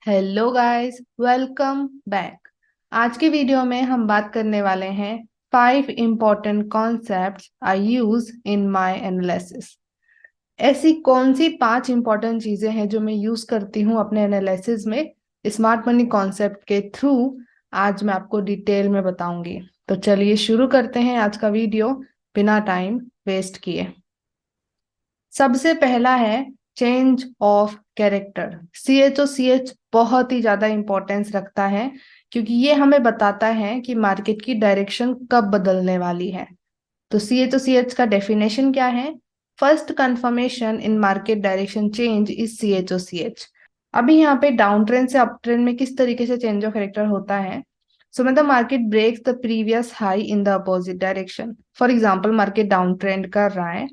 Hello guys, welcome back. आज के video में हम बात करने वाले हैं 5 important concepts I use in my analysis. ऐसी कौन सी 5 इम्पोर्टेंट चीजें हैं जो मैं यूज करती हूँ अपने एनालिसिस में स्मार्ट मनी कॉन्सेप्ट के थ्रू। आज मैं आपको डिटेल में बताऊंगी। तो चलिए शुरू करते हैं आज का वीडियो बिना टाइम वेस्ट किए। सबसे पहला है चेंज ऑफ कैरेक्टर। CHOCH बहुत ही ज्यादा इंपॉर्टेंस रखता है, क्योंकि ये हमें बताता है कि मार्केट की डायरेक्शन कब बदलने वाली है। तो CHOCH का डेफिनेशन क्या है? First confirmation in market direction change is CHOCH। अभी यहाँ पे डाउन ट्रेंड से अप ट्रेंड में किस तरीके से चेंज ऑफ कैरेक्टर होता है? सो मतलब market breaks the previous high in the opposite direction. For example, market down trend कर रहा है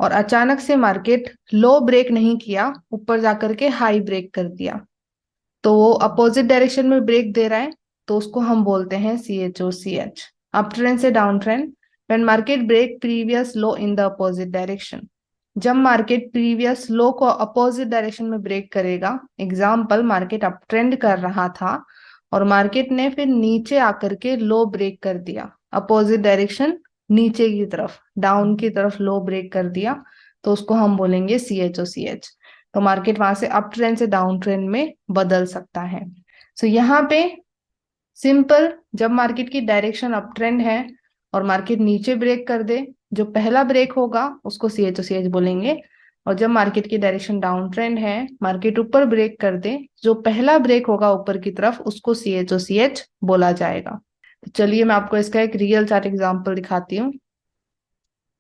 और अचानक से मार्केट लो ब्रेक नहीं किया, ऊपर जाकर के हाई ब्रेक कर दिया, तो वो अपोजिट डायरेक्शन में ब्रेक दे रहा है, तो उसको हम बोलते हैं CHOCH। अप ट्रेंड से down trend, when market break previous low in the opposite direction. जब मार्केट प्रीवियस लो को अपोजिट डायरेक्शन में ब्रेक करेगा, एग्जाम्पल मार्केट अप ट्रेंड कर रहा था और मार्केट ने फिर नीचे आकर के लो ब्रेक कर दिया, अपोजिट डायरेक्शन नीचे की तरफ, डाउन की तरफ लो ब्रेक कर दिया, तो उसको हम बोलेंगे CHOCH। तो मार्केट वहां से अप ट्रेंड से डाउन ट्रेंड में बदल सकता है। सो यहाँ पे सिंपल, जब मार्केट की डायरेक्शन अप ट्रेंड है और मार्केट नीचे ब्रेक कर दे, जो पहला ब्रेक होगा उसको CHOCH बोलेंगे। और जब मार्केट की डायरेक्शन डाउन ट्रेंड है, मार्केट ऊपर ब्रेक कर दे, जो पहला ब्रेक होगा ऊपर की तरफ उसको CHOCH बोला जाएगा। तो चलिए मैं आपको इसका एक रियल चार्ट एग्जांपल दिखाती हूँ।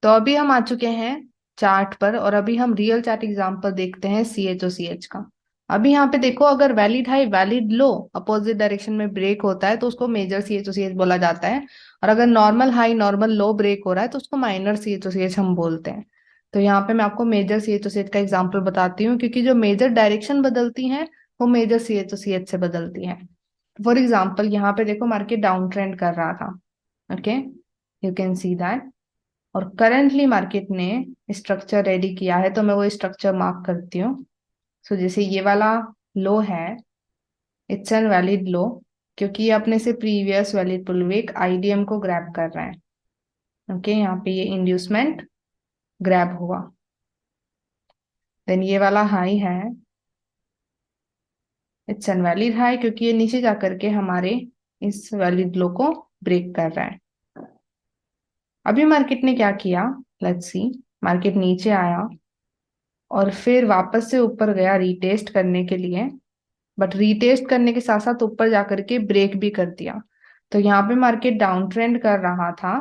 तो अभी हम आ चुके हैं चार्ट पर और अभी हम रियल चार्ट एग्जांपल देखते हैं CHOCH का। अभी यहाँ पे देखो, अगर वैलिड हाई वैलिड लो अपोजिट डायरेक्शन में ब्रेक होता है तो उसको मेजर CHOCH बोला जाता है। और अगर नॉर्मल हाई नॉर्मल लो ब्रेक हो रहा है तो उसको माइनर CHOCH हम बोलते हैं। तो यहाँ पे मैं आपको मेजर CHOCH का एग्जाम्पल बताती हूँ, क्योंकि जो मेजर डायरेक्शन बदलती हैं वो मेजर CHOCH से बदलती हैं। फॉर एग्जाम्पल यहाँ पे देखो, मार्केट डाउन ट्रेंड कर रहा था। Okay, you can see that. और करंटली मार्केट ने स्ट्रक्चर रेडी किया है, तो मैं वो स्ट्रक्चर मार्क करती हूँ। सो जैसे ये वाला लो है, इट्स एन वैलिड लो, क्योंकि ये अपने से प्रीवियस वैलिड पुलवेक IDM को ग्रैब कर रहा है। ओके, यहाँ पे ये इंड्यूसमेंट ग्रैब हुआ। देन ये वाला हाई है, इट्स एन वैलिड हाई, क्योंकि ये नीचे जा करके हमारे इस वैलिड लो को ब्रेक कर रहा है। अभी मार्केट ने क्या किया, लेट्स सी। मार्केट नीचे आया और फिर वापस से ऊपर गया रीटेस्ट करने के लिए, बट रीटेस्ट करने के साथ साथ ऊपर जाकर के ब्रेक भी कर दिया। तो यहाँ पे मार्केट डाउन ट्रेंड कर रहा था।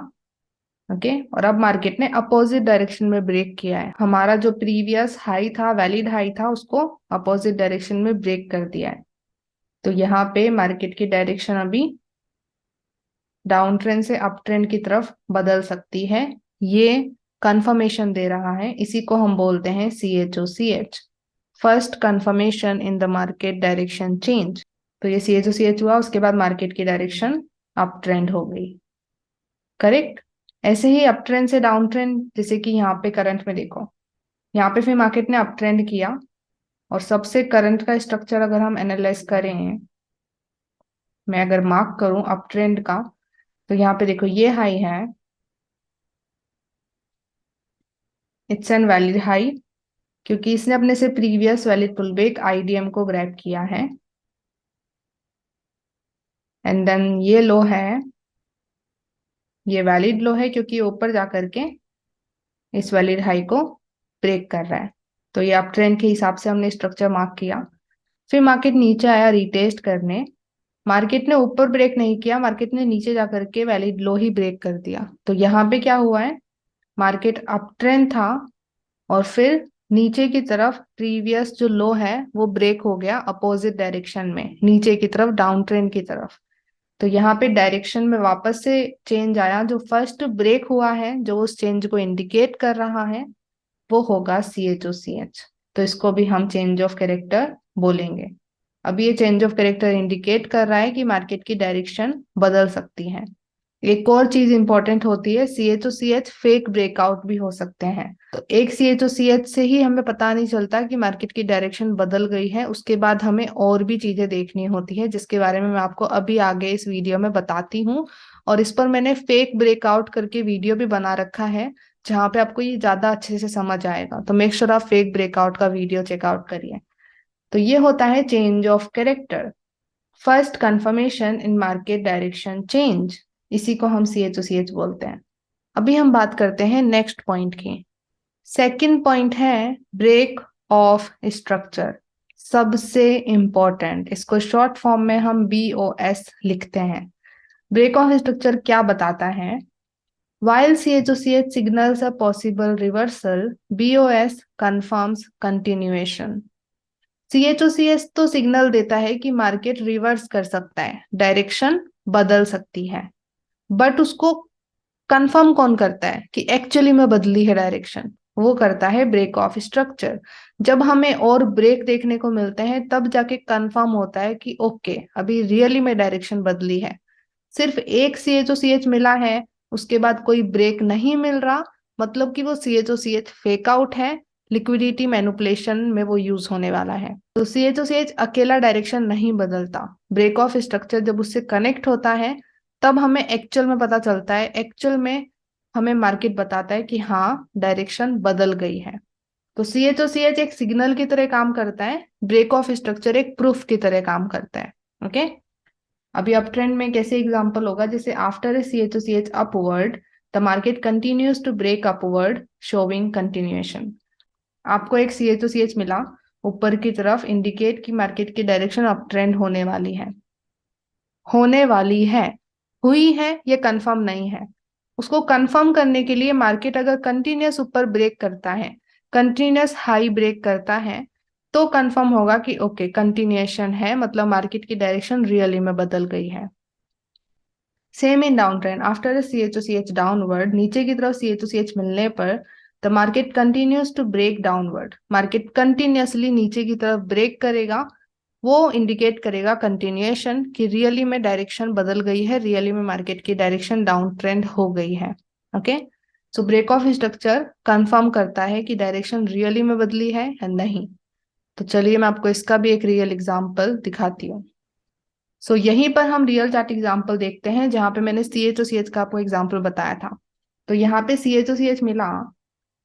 ओके, और अब मार्केट ने अपोजिट डायरेक्शन में ब्रेक किया है, हमारा जो प्रीवियस हाई था वैलिड हाई था उसको अपोजिट डायरेक्शन में ब्रेक कर दिया है। तो यहाँ पे मार्केट की डायरेक्शन अभी डाउन ट्रेंड से अप ट्रेंड की तरफ बदल सकती है। ये कंफर्मेशन दे रहा है, इसी को हम बोलते हैं CHOCH, first confirmation in the market direction change. तो ये CHOCH हुआ, उसके बाद मार्केट की डायरेक्शन अप ट्रेंड हो गई। करेक्ट। ऐसे ही अप ट्रेंड से डाउन ट्रेंड, जैसे कि यहाँ पे करंट में देखो, यहाँ पे फिर मार्केट ने अप ट्रेंड किया और सबसे करंट का स्ट्रक्चर अगर हम एनालाइज करें, मैं अगर मार्क करूं अप ट्रेंड का, तो यहाँ पे देखो ये हाई है, इट्स एन वैलिड हाई, क्योंकि इसने अपने से प्रीवियस वैलिड पुलबैक IDM को ग्रैब किया है। एंड देन ये लो है, ये वैलिड लो है, क्योंकि ये ऊपर जा करके इस वैलिड हाई को ब्रेक कर रहा है। तो ये अप ट्रेंड के हिसाब से हमने स्ट्रक्चर मार्क किया। फिर मार्केट नीचे आया रीटेस्ट करने, मार्केट ने ऊपर ब्रेक नहीं किया, मार्केट ने नीचे जा करके वैलिड लो ही ब्रेक कर दिया। तो यहाँ पे क्या हुआ है, मार्केट अप ट्रेंड था और फिर नीचे की तरफ प्रीवियस जो लो है वो ब्रेक हो गया अपोजिट डायरेक्शन में, नीचे की तरफ डाउन ट्रेंड की तरफ। तो यहाँ पे डायरेक्शन में वापस से चेंज आया, जो फर्स्ट ब्रेक हुआ है जो उस चेंज को इंडिकेट कर रहा है वो होगा CHOCH। तो इसको भी हम चेंज ऑफ कैरेक्टर बोलेंगे। अब ये चेंज ऑफ कैरेक्टर इंडिकेट कर रहा है कि मार्केट की डायरेक्शन बदल सकती है। एक और चीज इंपॉर्टेंट होती है, CHOCH फेक ब्रेकआउट भी हो सकते हैं। तो एक CHOCH से ही हमें पता नहीं चलता कि मार्केट की डायरेक्शन बदल गई है, उसके बाद हमें और भी चीजें देखनी होती है, जिसके बारे में मैं आपको अभी आगे इस वीडियो में बताती हूँ। और इस पर मैंने फेक ब्रेकआउट करके वीडियो भी बना रखा है, जहाँ पे आपको ये ज्यादा अच्छे से समझ आएगा। तो मेक श्योर आप फेक ब्रेकआउट का वीडियो चेकआउट करिए। तो ये होता है change of character, first confirmation in market direction change, इसी को हम CHOCH बोलते हैं। अभी हम बात करते हैं नेक्स्ट पॉइंट की। सेकंड पॉइंट है ब्रेक ऑफ स्ट्रक्चर, सबसे इंपॉर्टेंट। इसको शॉर्ट फॉर्म में हम BOS लिखते हैं। ब्रेक ऑफ स्ट्रक्चर क्या बताता है? While CHOCH signals a possible reversal, BOS confirms continuation. CHOCH तो सिग्नल देता है कि मार्केट रिवर्स कर सकता है, डायरेक्शन बदल सकती है, बट उसको कंफर्म कौन करता है कि एक्चुअली में बदली है डायरेक्शन? वो करता है ब्रेक ऑफ स्ट्रक्चर। जब हमें और ब्रेक देखने को मिलते हैं तब जाके कंफर्म होता है कि ओके, अभी रियली में डायरेक्शन बदली है। सिर्फ एक CHOCH मिला है, उसके बाद कोई ब्रेक नहीं मिल रहा, मतलब कि वो CHOCH फेक आउट है, लिक्विडिटी मैनिपुलेशन में वो यूज होने वाला है। तो CHOCH अकेला डायरेक्शन नहीं बदलता, ब्रेक ऑफ स्ट्रक्चर जब उससे कनेक्ट होता है तब हमें एक्चुअल में पता चलता है, एक्चुअल में हमें मार्केट बताता है कि हाँ, डायरेक्शन बदल गई है। तो CHOCH एक सिग्नल की तरह काम करता है, ब्रेक ऑफ स्ट्रक्चर एक प्रूफ की तरह काम करता है। ओके, अभी अप ट्रेंड में कैसे एग्जांपल होगा, जैसे after a CHOCH upward the market continues to break upward showing continuation. आपको एक CHOCH मिला ऊपर की तरफ, इंडिकेट की मार्केट की डायरेक्शन अप ट्रेंड होने वाली है, होने वाली है, हुई है, ये कंफर्म नहीं है। उसको कंफर्म करने के लिए मार्केट अगर कंटिन्यूस ऊपर ब्रेक करता है, कंटिन्यूस हाई ब्रेक करता है, तो कंफर्म होगा कि ओके, कंटिन्यूएशन है, मतलब मार्केट की डायरेक्शन रियली में बदल गई है। Same in down trend, after CHOCH downward, नीचे की तरफ CHOCH मिलने पर the market continues to break downward, market continuously नीचे की तरफ ब्रेक करेगा, वो इंडिकेट करेगा कंटिन्यूएशन कि रियली में डायरेक्शन बदल गई है, रियली में मार्केट की डायरेक्शन डाउन ट्रेंड हो गई है। Okay, so break of structure confirm करता है कि डायरेक्शन रियली में बदली है या नहीं। तो चलिए मैं आपको इसका भी एक रियल एग्जांपल दिखाती हूँ। सो यहीं पर हम रियल चार्ट एग्जांपल देखते हैं, जहां पे मैंने CHOCH का आपको एग्जांपल बताया था। तो यहाँ पे CHOCH मिला,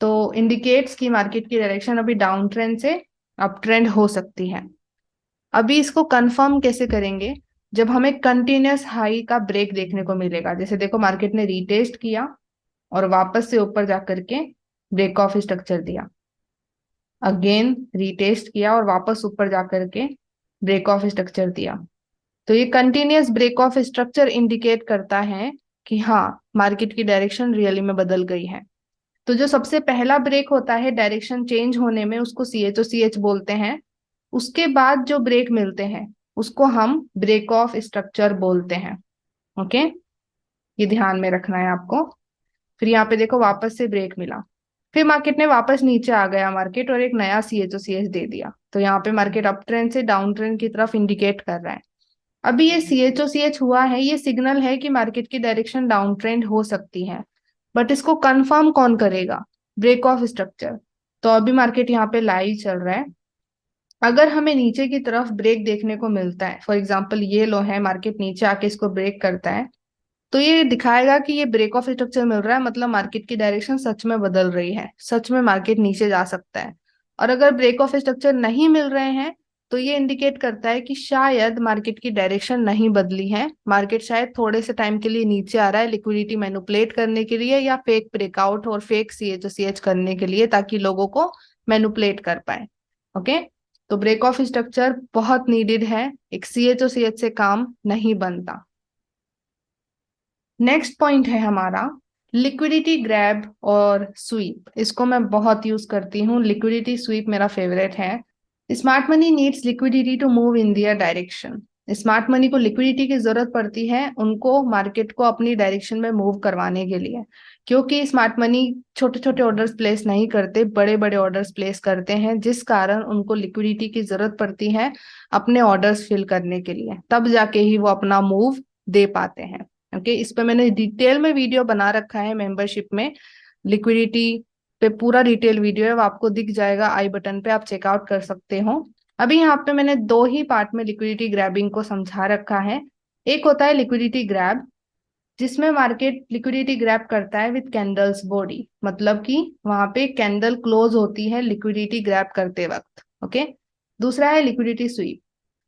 तो इंडिकेट्स की मार्केट की डायरेक्शन अभी डाउन ट्रेंड से अप ट्रेंड हो सकती है। अभी इसको कंफर्म कैसे करेंगे? जब हमें कंटिन्यूस हाई का ब्रेक देखने को मिलेगा, जैसे देखो मार्केट ने रीटेस्ट किया और वापस से ऊपर जाकर के ब्रेक ऑफ स्ट्रक्चर दिया, अगेन रीटेस्ट किया और वापस ऊपर जाकर के ब्रेक ऑफ स्ट्रक्चर दिया। तो ये continuous break of structure indicate करता है कि हाँ, मार्केट की डायरेक्शन रियली में बदल गई है। तो जो सबसे पहला ब्रेक होता है डायरेक्शन चेंज होने में, उसको CHOCH बोलते हैं। उसके बाद जो ब्रेक मिलते हैं उसको हम ब्रेक ऑफ स्ट्रक्चर बोलते हैं। ओके, ये ध्यान में रखना है आपको। फिर यहाँ पे देखो वापस से ब्रेक मिला, फिर मार्केट ने वापस नीचे आ गया मार्केट और एक नया CHOCH दे दिया, तो यहाँ पे मार्केट अप ट्रेंड से डाउन ट्रेंड की तरफ इंडिकेट कर रहा है। अभी ये CHOCH हुआ है, ये सिग्नल है कि मार्केट की डायरेक्शन डाउन ट्रेंड हो सकती है, बट इसको कंफर्म कौन करेगा? Break of structure. तो अभी मार्केट यहाँ पे लाइव चल रहा है। अगर हमें नीचे की तरफ ब्रेक देखने को मिलता है, फॉर एग्जाम्पल ये लो है, मार्केट नीचे आके इसको ब्रेक करता है, तो ये दिखाएगा कि ये ब्रेक ऑफ स्ट्रक्चर मिल रहा है, मतलब मार्केट की डायरेक्शन सच में बदल रही है, सच में मार्केट नीचे जा सकता है। और अगर ब्रेक ऑफ स्ट्रक्चर नहीं मिल रहे हैं, तो ये इंडिकेट करता है कि शायद मार्केट की डायरेक्शन नहीं बदली है, मार्केट शायद थोड़े से टाइम के लिए नीचे आ रहा है, लिक्विडिटी मैनिपुलेट करने के लिए या फेक ब्रेकआउट और फेक CHOCH करने के लिए, ताकि लोगों को मैनिपुलेट कर पाए। ओके, तो ब्रेक ऑफ स्ट्रक्चर बहुत नीडेड है, एक CHOCH से काम नहीं बनता। नेक्स्ट पॉइंट है हमारा लिक्विडिटी ग्रैब और स्वीप। इसको मैं बहुत यूज करती हूँ, लिक्विडिटी स्वीप मेरा फेवरेट है। Smart money needs liquidity to move in their direction. Smart money को लिक्विडिटी की जरूरत पड़ती है उनको मार्केट को अपनी डायरेक्शन में मूव करवाने के लिए, क्योंकि स्मार्ट मनी छोटे छोटे ऑर्डर्स प्लेस नहीं करते, बड़े बड़े ऑर्डर्स प्लेस करते हैं, जिस कारण उनको लिक्विडिटी की जरूरत पड़ती है अपने ऑर्डर्स फिल करने के लिए, तब जाके ही वो अपना मूव दे पाते हैं। ओके, इस पे मैंने डिटेल में वीडियो बना रखा है मेंबरशिप में, लिक्विडिटी पे पूरा डिटेल वीडियो है, वो आपको दिख जाएगा आई बटन पे, आप चेकआउट कर सकते हो। अभी यहाँ पे मैंने दो ही पार्ट में लिक्विडिटी ग्रैबिंग को समझा रखा है। एक होता है लिक्विडिटी ग्रैब, जिसमें मार्केट लिक्विडिटी ग्रैब करता है विद कैंडल्स बॉडी, मतलब कि वहां पे कैंडल क्लोज होती है लिक्विडिटी ग्रैब करते वक्त। ओके, दूसरा है liquidity sweep,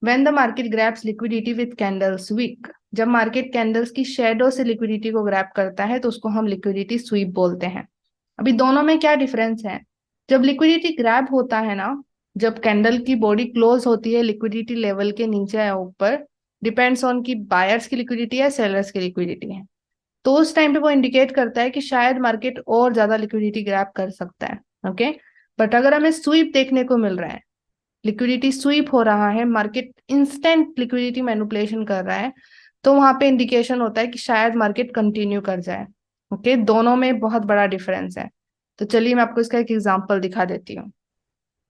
when the market grabs liquidity with candles wick, जब मार्केट कैंडल्स की शेडो से लिक्विडिटी को ग्रैब करता है तो उसको हम लिक्विडिटी स्वीप बोलते हैं। अभी दोनों में क्या डिफरेंस है? जब लिक्विडिटी ग्रैब होता है ना, जब कैंडल की बॉडी क्लोज होती है लिक्विडिटी लेवल के नीचे या ऊपर, डिपेंड्स ऑन की बायर्स की लिक्विडिटी है सेलर्स की लिक्विडिटी है, तो उस टाइम पे वो इंडिकेट करता है कि शायद मार्केट और ज्यादा लिक्विडिटी ग्रैब कर सकता है। ओके, बट अगर हमें स्वीप देखने को मिल रहा है, लिक्विडिटी स्वीप हो रहा है, मार्केट इंस्टेंट लिक्विडिटी मैनिपुलेशन कर रहा है, तो वहां पे इंडिकेशन होता है कि शायद मार्केट कंटिन्यू कर जाए। ओके, दोनों में बहुत बड़ा डिफरेंस है। तो चलिए मैं आपको इसका एक एग्जांपल दिखा देती हूँ।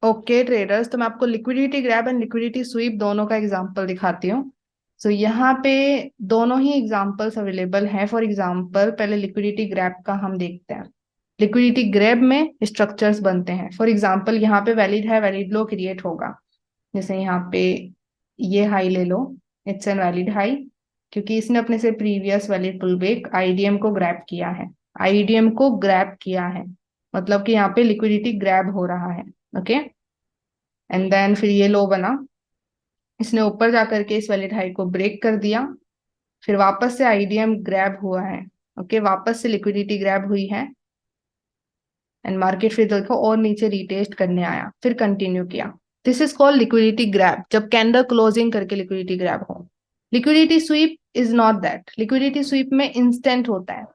ओके ट्रेडर्स, तो मैं आपको liquidity grab and liquidity SVEEP दोनों का एग्जांपल दिखाती हूँ। सो यहाँ पे दोनों ही एग्जांपल्स अवेलेबल हैं। फॉर एग्जांपल पहले लिक्विडिटी ग्रैब का हम देखते हैं। लिक्विडिटी ग्रैब में स्ट्रक्चर्स बनते हैं। फॉर एग्जांपल यहाँ पे वैलिड है, वैलिड लो क्रिएट होगा। जैसे यहाँ पे ये हाई ले लो, इट्स एन वैलिड हाई, क्योंकि इसने अपने से प्रीवियस वैलिड पुलबैक आईडीएम को ग्रैब किया है। आईडीएम को ग्रैब किया है मतलब कि यहाँ पे लिक्विडिटी ग्रैब हो रहा है। ओके, एंड देन फिर ये लो बना, इसने ऊपर जाकर के इस वैलिड हाई को ब्रेक कर दिया, फिर वापस से आईडीएम ग्रैब हुआ है। ओके, वापस से लिक्विडिटी ग्रैब हुई है, एंड मार्केट फिर देखो और नीचे रिटेस्ट करने आया, फिर कंटिन्यू किया। This is called liquidity grab, जब कैंडल क्लोजिंग करके लिक्विडिटी ग्रैब हो। Liquidity SVEEP is not that, liquidity SVEEP में इंस्टेंट होता है।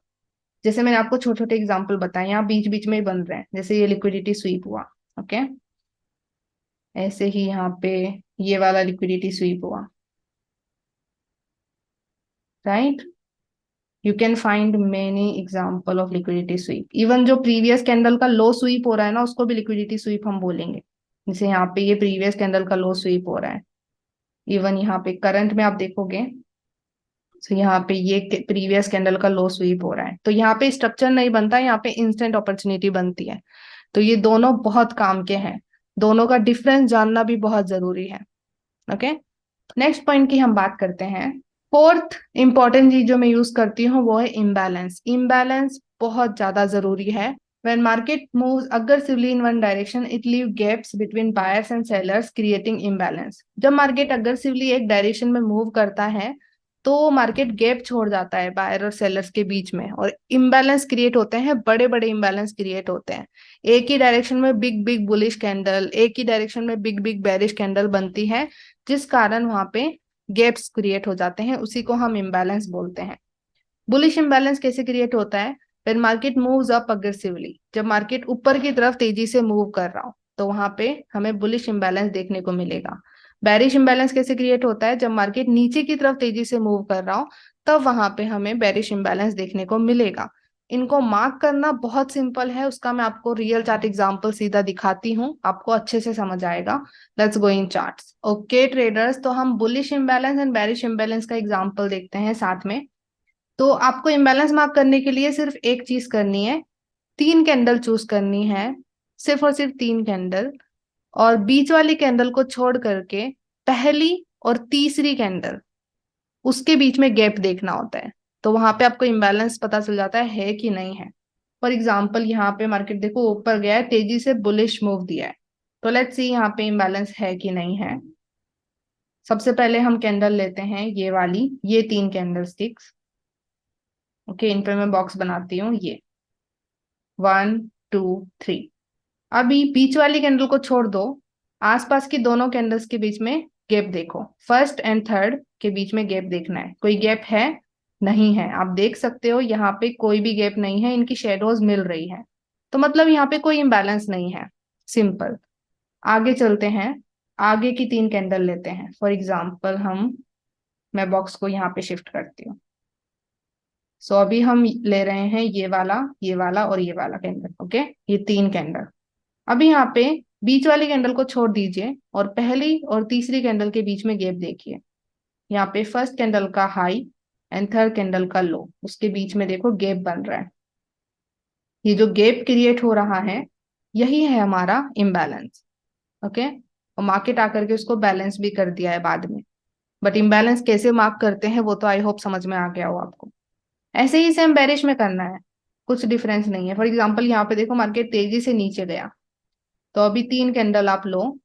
जैसे मैंने आपको छोटे छोटे एग्जाम्पल बताए, यहाँ बीच बीच में ही बन रहे हैं, जैसे ये लिक्विडिटी स्वीप हुआ। ओके, ऐसे ही यहाँ पे ये वाला लिक्विडिटी स्वीप हुआ, right. You can find many example of liquidity SVEEP. Even जो प्रीवियस कैंडल का लो स्वीप हो रहा है ना, उसको भी लिक्विडिटी स्वीप हम बोलेंगे। जैसे यहाँ पे ये प्रीवियस कैंडल का लो स्वीप हो रहा है। इवन यहाँ पे करंट में आप देखोगे, तो यहाँ पे ये प्रीवियस कैंडल का लो स्वीप हो रहा है, तो यहाँ पे स्ट्रक्चर नहीं बनता, यहाँ पे इंस्टेंट अपॉर्चुनिटी बनती है। तो ये दोनों बहुत काम के हैं, दोनों का डिफरेंस जानना भी बहुत जरूरी है। ओके, नेक्स्ट पॉइंट की हम बात करते हैं। फोर्थ इंपॉर्टेंट चीज जो मैं यूज करती हूँ वो है इम्बैलेंस। इम्बैलेंस बहुत ज्यादा जरूरी है। When market moves aggressively in one direction, it leaves gaps between buyers and sellers, creating imbalance. जब मार्केट अग्रेसिवली एक डायरेक्शन में मूव करता है तो मार्केट गैप छोड़ जाता है बायर और सेलर्स के बीच में, और इम्बैलेंस क्रिएट होते हैं, बड़े बड़े इम्बैलेंस क्रिएट होते हैं। एक ही डायरेक्शन में बिग बिग बुलिश कैंडल, एक ही डायरेक्शन में बिग बिग बेरिश कैंडल बनती है, जिस कारण वहां पे गैप्स क्रिएट हो जाते हैं, उसी को हम इम्बैलेंस बोलते हैं। बुलिश इम्बैलेंस कैसे क्रिएट होता है? When market moves up aggressively, जब मार्केट ऊपर की तरफ तेजी से मूव कर रहा हो तो वहां पे हमें बुलिश इम्बैलेंस देखने को मिलेगा। बेरिश इम्बैलेंस कैसे क्रिएट होता है? जब मार्केट नीचे की तरफ तेजी से मूव कर रहा हो तब वहां पे हमें बेरिश इम्बैलेंस देखने को मिलेगा। इनको मार्क करना बहुत सिंपल है, उसका मैं आपको रियल चार्ट एग्जांपल सीधा दिखाती हूँ, आपको अच्छे से समझ आएगा। Let's go in charts. Okay traders, तो हम bullish imbalance and bearish imbalance का एग्जांपल देखते हैं साथ में। तो आपको इम्बैलेंस मार्क करने के लिए सिर्फ एक चीज करनी है, तीन कैंडल चूज करनी है, सिर्फ और सिर्फ तीन कैंडल, और बीच वाली कैंडल को छोड़ करके पहली और तीसरी कैंडल, उसके बीच में गैप देखना होता है। तो वहां पे आपको इम्बैलेंस पता चल जाता है कि नहीं है। फॉर एग्जाम्पल यहाँ पे मार्केट देखो ऊपर गया है, तेजी से बुलिश मूव दिया है, तो लेट्स सी यहाँ पे इम्बैलेंस है कि नहीं है। सबसे पहले हम कैंडल लेते हैं ये वाली, ये तीन कैंडल स्टिक्स। ओके, इन पे मैं बॉक्स बनाती हूँ, ये 1 2 3। अभी बीच वाली कैंडल को छोड़ दो, आसपास की दोनों कैंडल्स के बीच में गैप देखो, फर्स्ट एंड थर्ड के बीच में गैप देखना है। कोई गैप है? नहीं है। आप देख सकते हो यहाँ पे कोई भी गैप नहीं है, इनकी शेडोज मिल रही है, तो मतलब यहाँ पे कोई इम्बैलेंस नहीं है। सिंपल। आगे चलते हैं, आगे की तीन कैंडल लेते हैं। फॉर एग्जाम्पल मैं बॉक्स को यहाँ पे शिफ्ट करती हूँ। सो अभी हम ले रहे हैं ये वाला और ये वाला कैंडल। ओके, ये तीन कैंडल। अभी यहाँ पे बीच वाली कैंडल को छोड़ दीजिए और पहली और तीसरी कैंडल के बीच में गैप देखिए। यहाँ पे फर्स्ट कैंडल का हाई, एंड थर्ड कैंडल का लो, उसके बीच में देखो गैप बन रहा है। ये जो गैप क्रिएट हो रहा है यही है हमारा इम्बैलेंस। ओके, और मार्केट आकर के उसको बैलेंस भी कर दिया है बाद में। बट इम्बैलेंस कैसे मार्क करते हैं वो तो आई होप समझ में आ गया हो आपको। ऐसे ही सेम बेरिश में करना है, कुछ डिफरेंस नहीं है। फॉर एग्जाम्पल यहाँ पे देखो मार्केट तेजी से नीचे गया, तो अभी तीन कैंडल आप लो,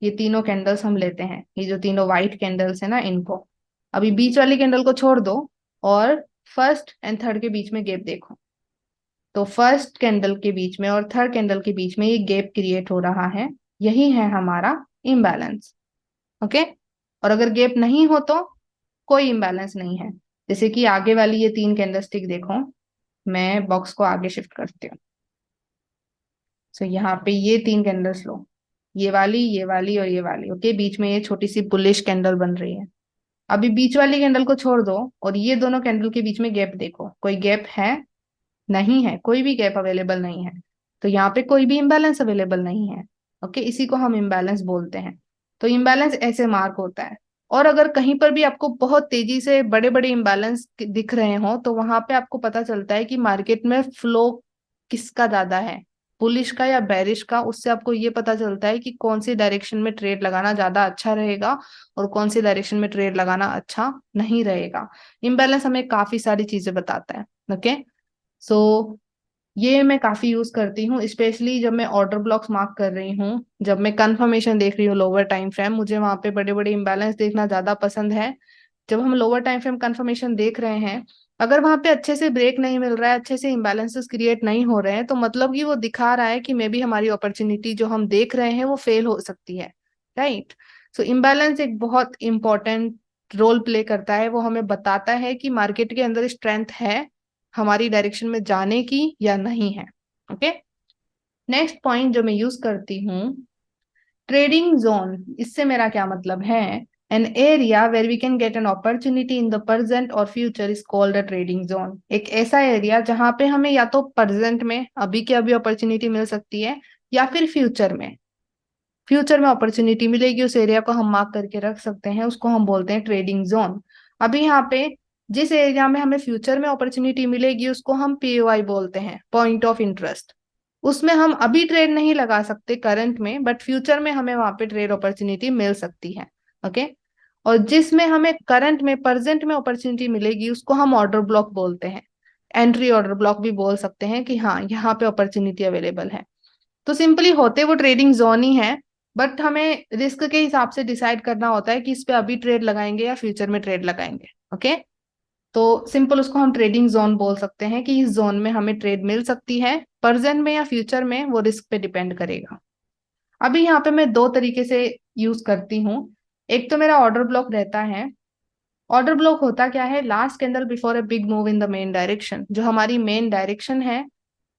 ये तीनों कैंडल्स हम लेते हैं, ये जो तीनों व्हाइट कैंडल्स है ना इनको। अभी बीच वाली कैंडल को छोड़ दो और फर्स्ट एंड थर्ड के बीच में गैप देखो। तो फर्स्ट कैंडल के बीच में और थर्ड कैंडल के बीच में ये गैप क्रिएट हो रहा है, यही है हमारा इम्बैलेंस। ओके, और अगर गैप नहीं हो तो कोई इम्बैलेंस नहीं है। जैसे कि आगे वाली ये तीन कैंडलस्टिक देखो, मैं बॉक्स को आगे शिफ्ट करती हूँ। सो यहाँ पे ये तीन कैंडल्स लो, ये वाली और ये वाली। ओके, बीच में ये छोटी सी बुलिश कैंडल बन रही है। अभी बीच वाली कैंडल को छोड़ दो और ये दोनों कैंडल के बीच में गैप देखो, कोई गैप है? नहीं है, कोई भी गैप अवेलेबल नहीं है। तो यहाँ पे कोई भी इम्बैलेंस अवेलेबल नहीं है। ओके, इसी को हम इम्बैलेंस बोलते हैं। तो इम्बैलेंस ऐसे मार्क होता है। और अगर कहीं पर भी आपको बहुत तेजी से बड़े बड़े इम्बैलेंस दिख रहे हो तो वहां पे आपको पता चलता है कि मार्केट में फ्लो किसका ज्यादा है, बुलिश का या बेरिश का। उससे आपको ये पता चलता है कि कौन सी डायरेक्शन में ट्रेड लगाना ज्यादा अच्छा रहेगा और कौन सी डायरेक्शन में ट्रेड लगाना अच्छा नहीं रहेगा। इम्बैलेंस हमें काफी सारी चीजें बताता है। ओके, सो ये मैं काफी यूज करती हूँ, स्पेशली जब मैं ऑर्डर ब्लॉक्स मार्क कर रही हूँ, जब मैं कंफर्मेशन देख रही हूँ लोअर टाइम फ्रेम, मुझे वहां पे बड़े बड़े इंबैलेंस देखना ज्यादा पसंद है। जब हम लोअर टाइम फ्रेम कंफर्मेशन देख रहे हैं, अगर वहां पे अच्छे से ब्रेक नहीं मिल रहा है, अच्छे से इंबैलेंसेस क्रिएट नहीं हो रहे हैं, तो मतलब कि वो दिखा रहा है कि मे बी हमारी अपॉर्चुनिटी जो हम देख रहे हैं वो फेल हो सकती है। राइट, सो इम्बैलेंस एक बहुत इंपॉर्टेंट रोल प्ले करता है। वो हमें बताता है कि मार्केट के अंदर स्ट्रेंथ है हमारी डायरेक्शन में जाने की या नहीं है। ओके, नेक्स्ट पॉइंट जो मैं यूज करती हूँ, ट्रेडिंग जोन। इससे मेरा क्या मतलब है? An area where we can get an opportunity in the present और future is called a trading zone. एक ऐसा एरिया जहां पे हमें या तो प्रेजेंट में अभी के अभी अपॉर्चुनिटी मिल सकती है, या फिर फ्यूचर में अपॉर्चुनिटी मिलेगी। उस एरिया को हम मार्क करके रख सकते हैं, उसको हम बोलते हैं ट्रेडिंग जोन। अभी यहाँ पे जिस एरिया में हमें फ्यूचर में अपॉर्चुनिटी मिलेगी उसको हम पीओआई बोलते हैं, पॉइंट ऑफ इंटरेस्ट। उसमें हम अभी ट्रेड नहीं लगा सकते करंट में, बट फ्यूचर में हमें वहां पे ट्रेड अपॉर्चुनिटी मिल सकती है। ओके, और जिसमें हमें करंट में प्रेजेंट में अपॉर्चुनिटी मिलेगी उसको हम ऑर्डर ब्लॉक बोलते हैं, एंट्री ऑर्डर ब्लॉक भी बोल सकते हैं कि हाँ यहाँ पे अपॉर्चुनिटी अवेलेबल है। तो सिंपली होते वो ट्रेडिंग जोन ही है, बट हमें रिस्क के हिसाब से डिसाइड करना होता है कि इस पे अभी ट्रेड लगाएंगे या फ्यूचर में ट्रेड लगाएंगे। ओके, तो सिंपल उसको हम ट्रेडिंग जोन बोल सकते हैं कि इस जोन में हमें ट्रेड मिल सकती है, प्रेजेंट में या फ्यूचर में, वो रिस्क पे डिपेंड करेगा। अभी यहाँ पे मैं दो तरीके से यूज करती हूँ। एक तो मेरा ऑर्डर ब्लॉक रहता है। ऑर्डर ब्लॉक होता क्या है? Last candle before a big move in the main direction. जो हमारी मेन डायरेक्शन है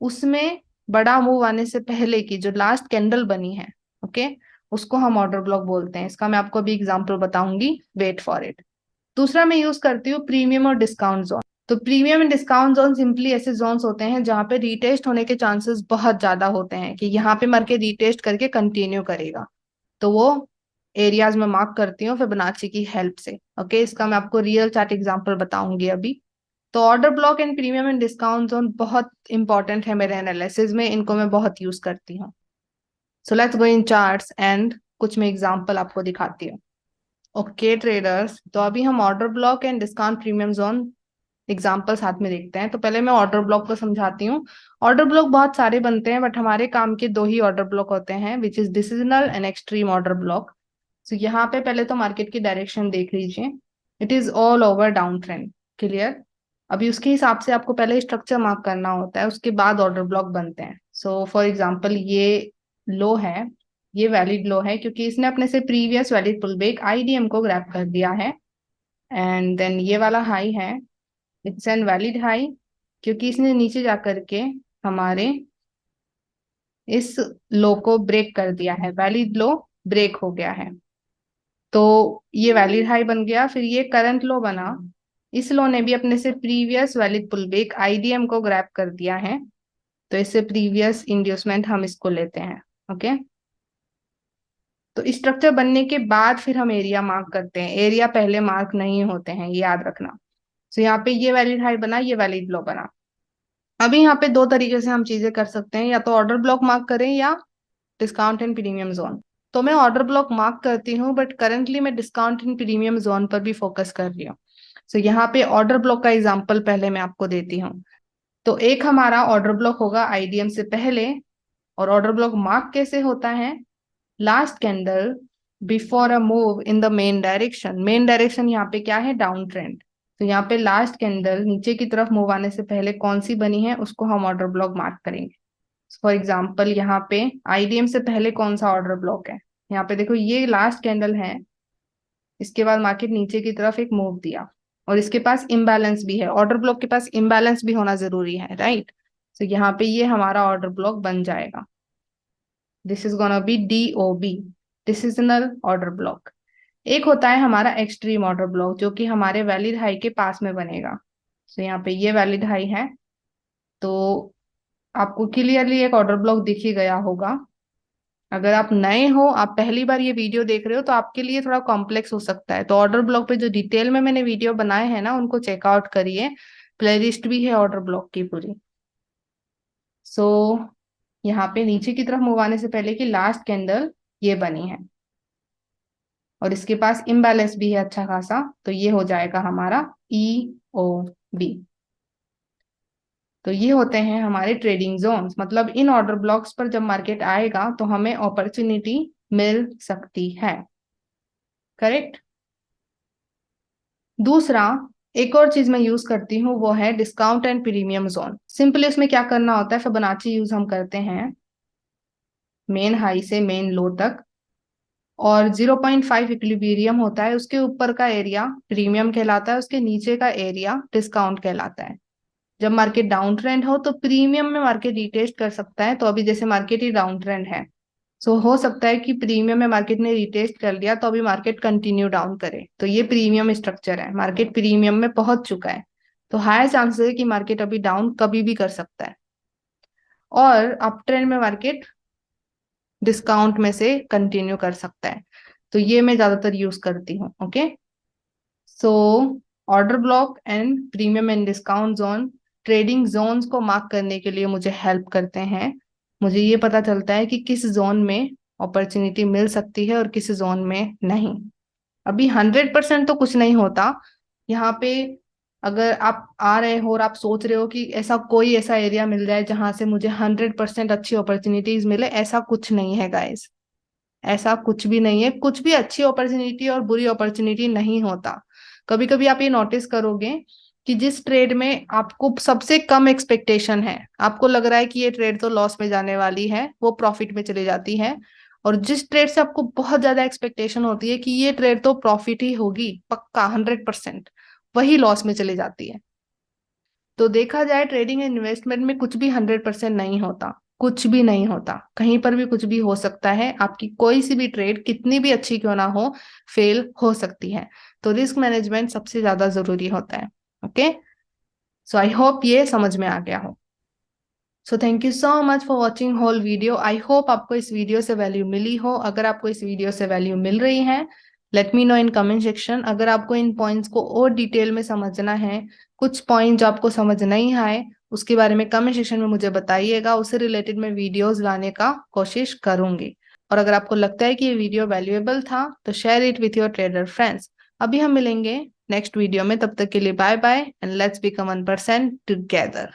उसमें बड़ा मूव आने से पहले की जो लास्ट कैंडल बनी है, ओके, उसको हम ऑर्डर ब्लॉक बोलते हैं। इसका मैं आपको अभी एग्जांपल बताऊंगी, वेट फॉर इट। दूसरा मैं यूज करती हूँ प्रीमियम और डिस्काउंट जोन। तो premium and discount zone simply ऐसे जोन्स होते हैं जहां पे रीटेस्ट होने के चांसेस बहुत ज्यादा होते हैं कि यहाँ पे मार्केट रीटेस्ट करके कंटिन्यू करेगा। तो वो एरियाज में मार्क करती हूँ फिबोनाची की हेल्प से। ओके, इसका मैं आपको रियल चार्ट एग्जांपल बताऊंगी अभी। तो order block and premium and discount zone बहुत इंपॉर्टेंट है मेरे एनालिसिस में, इनको मैं बहुत यूज करती हूँ। So let's go in charts and कुछ मैं एग्जांपल आपको दिखाती हूँ। ओके ट्रेडर्स, तो अभी हम order block and discount premium zone example साथ में देखते हैं। तो पहले मैं ऑर्डर ब्लॉक को समझाती हूँ। ऑर्डर ब्लॉक बहुत सारे बनते हैं, बट हमारे काम के दो ही ऑर्डर ब्लॉक होते हैं, which is decisional and extreme order block. तो यहाँ पे पहले तो मार्केट की डायरेक्शन देख लीजिए, it is all over down trend. Clear? अभी उसके हिसाब से आपको पहले स्ट्रक्चर मार्क करना होता है, उसके बाद ऑर्डर ब्लॉक बनते हैं। सो फॉर एग्जाम्पल ये लो है, ये वैलिड लो है क्योंकि इसने अपने से previous valid pull back IDM को ग्रैब कर दिया है। एंड देन ये वाला हाई है, इट्स एन वैलिड हाई क्योंकि इसने नीचे जा करके हमारे इस लो को ब्रेक कर दिया है, वैलिड लो ब्रेक हो गया है। तो ये वैलिड हाई बन गया, फिर ये करंट लो बना। इस लो ने भी अपने से previous valid pull back IDM को ग्रैब कर दिया है, तो इससे प्रीवियस इंड्यूसमेंट हम इसको लेते हैं। ओके, तो स्ट्रक्चर बनने के बाद फिर हम एरिया मार्क करते हैं, एरिया पहले मार्क नहीं होते हैं, ये याद रखना। तो यहाँ पे ये वैलिड हाई बना, ये वैलिड लो बना। अभी यहाँ पे दो तरीके से हम चीजें कर सकते हैं, या तो ऑर्डर ब्लॉक मार्क करें या डिस्काउंट एंड प्रीमियम जोन। तो मैं ऑर्डर ब्लॉक मार्क करती हूँ, बट करंटली मैं डिस्काउंट एंड प्रीमियम जोन पर भी फोकस कर रही हूँ। तो यहाँ पे ऑर्डर ब्लॉक का एग्जांपल पहले मैं आपको देती हूँ। तो एक हमारा ऑर्डर ब्लॉक होगा आईडीएम से पहले, और ऑर्डर ब्लॉक मार्क कैसे होता है? Last candle before a move in the main direction. Main direction यहाँ पे क्या है? Down trend. तो यहाँ पे लास्ट कैंडल नीचे की तरफ मूव आने से पहले कौन सी बनी है, उसको हम ऑर्डर ब्लॉक मार्क करेंगे। फॉर एग्जाम्पल यहाँ पे आईडीएम से पहले कौन सा ऑर्डर ब्लॉक है? यहाँ पे देखो, ये लास्ट कैंडल है, इसके बाद मार्केट नीचे की तरफ एक मूव दिया, और इसके पास इम्बैलेंस भी है। ऑर्डर ब्लॉक के पास इम्बैलेंस भी होना जरूरी है, राइट? तो यहाँ पे ये हमारा ऑर्डर ब्लॉक बन जाएगा। This is gonna be DOB, decisional order block. एक होता है हमारा एक्सट्रीम ऑर्डर ब्लॉक, जो कि हमारे वैलिड हाई के पास में बनेगा। तो यहाँ पे ये वैलिड हाई है, तो आपको क्लियरली एक ऑर्डर ब्लॉक दिख ही गया होगा। अगर आप नए हो, आप पहली बार ये वीडियो देख रहे हो, तो आपके लिए थोड़ा कॉम्प्लेक्स हो सकता है। तो ऑर्डर ब्लॉक पे जो डिटेल में मैंने वीडियो बनाए हैं ना, उनको चेकआउट करिए। प्लेलिस्ट भी है ऑर्डर ब्लॉक की पूरी। सो यहाँ पे नीचे की तरफ मूव आने से पहले की लास्ट कैंडल ये बनी है, और इसके पास इम्बैलेंस भी है अच्छा खासा, तो ये हो जाएगा हमारा EOB। तो ये होते हैं हमारे ट्रेडिंग जोन्स। मतलब इन ऑर्डर ब्लॉक्स पर जब मार्केट आएगा तो हमें अपॉर्चुनिटी मिल सकती है। करेक्ट। दूसरा, एक और चीज मैं यूज करती हूँ, वो है discount and premium zone. Simply उसमें क्या करना होता है, फिबोनाची यूज हम करते हैं मेन हाई से मेन लो तक, और 0.5 इक्विलिब्रियम होता है, उसके ऊपर का एरिया प्रीमियम कहलाता है, उसके नीचे का एरिया डिस्काउंट कहलाता है। जब मार्केट डाउन ट्रेंड हो तो प्रीमियम में मार्केट रिटेस्ट कर सकता है, तो अभी जैसे मार्केट ही डाउन ट्रेंड है, सो हो सकता है कि प्रीमियम में मार्केट ने रिटेस्ट कर लिया, तो अभी मार्केट कंटिन्यू डाउन करे। तो ये प्रीमियम स्ट्रक्चर है, मार्केट प्रीमियम में पहुंच चुका है, तो हाई चांसेस है कि मार्केट अभी डाउन कभी भी कर सकता है, और अप ट्रेंड में मार्केट डिस्काउंट में से कंटिन्यू कर सकता है। तो ये मैं ज्यादातर यूज करती हूँ। Okay, so order block and premium and discount zone trading zones को मार्क करने के लिए मुझे हेल्प करते हैं। मुझे ये पता चलता है कि किस जोन में अपॉर्चुनिटी मिल सकती है और किस जोन में नहीं। अभी 100% तो कुछ नहीं होता यहाँ पे। अगर आप आ रहे हो और आप सोच रहे हो कि ऐसा कोई ऐसा एरिया मिल जाए जहां से मुझे 100% अच्छी अपॉर्चुनिटीज मिले, ऐसा कुछ नहीं है गाइस। ऐसा कुछ भी नहीं है, कुछ भी अच्छी अपॉर्चुनिटी और बुरी अपॉर्चुनिटी नहीं होता। कभी कभी आप ये नोटिस करोगे कि जिस ट्रेड में आपको सबसे कम एक्सपेक्टेशन है, आपको लग रहा है कि ये ट्रेड तो लॉस में जाने वाली है, वो प्रॉफिट में चली जाती है। और जिस ट्रेड से आपको बहुत ज्यादा एक्सपेक्टेशन होती है कि ये ट्रेड तो प्रॉफिट ही होगी पक्का 100%, वही लॉस में चली जाती है। तो देखा जाए ट्रेडिंग एंड इन्वेस्टमेंट में कुछ भी 100% नहीं होता, कुछ भी नहीं होता, कहीं पर भी कुछ भी हो सकता है। आपकी कोई सी भी ट्रेड कितनी भी अच्छी क्यों ना हो, फेल हो सकती है। तो रिस्क मैनेजमेंट सबसे ज्यादा जरूरी होता है। ओके, सो आई होप ये समझ में आ गया हो। So thank you so much for watching whole video. I hope आपको इस वीडियो से वैल्यू मिली हो। अगर आपको इस वीडियो से वैल्यू मिल रही है, let me know in comment section. अगर आपको इन पॉइंट्स को और डिटेल में समझना है, कुछ पॉइंट जो आपको समझ नहीं आए, उसके बारे में कमेंट सेक्शन में मुझे बताइएगा। उससे रिलेटेड मैं वीडियोस लाने का कोशिश करूंगी। और अगर आपको लगता है कि ये वीडियो वैल्यूएबल था, तो share it with your trader friends. अभी हम मिलेंगे नेक्स्ट वीडियो में, तब तक के लिए bye bye and let's become 1% together.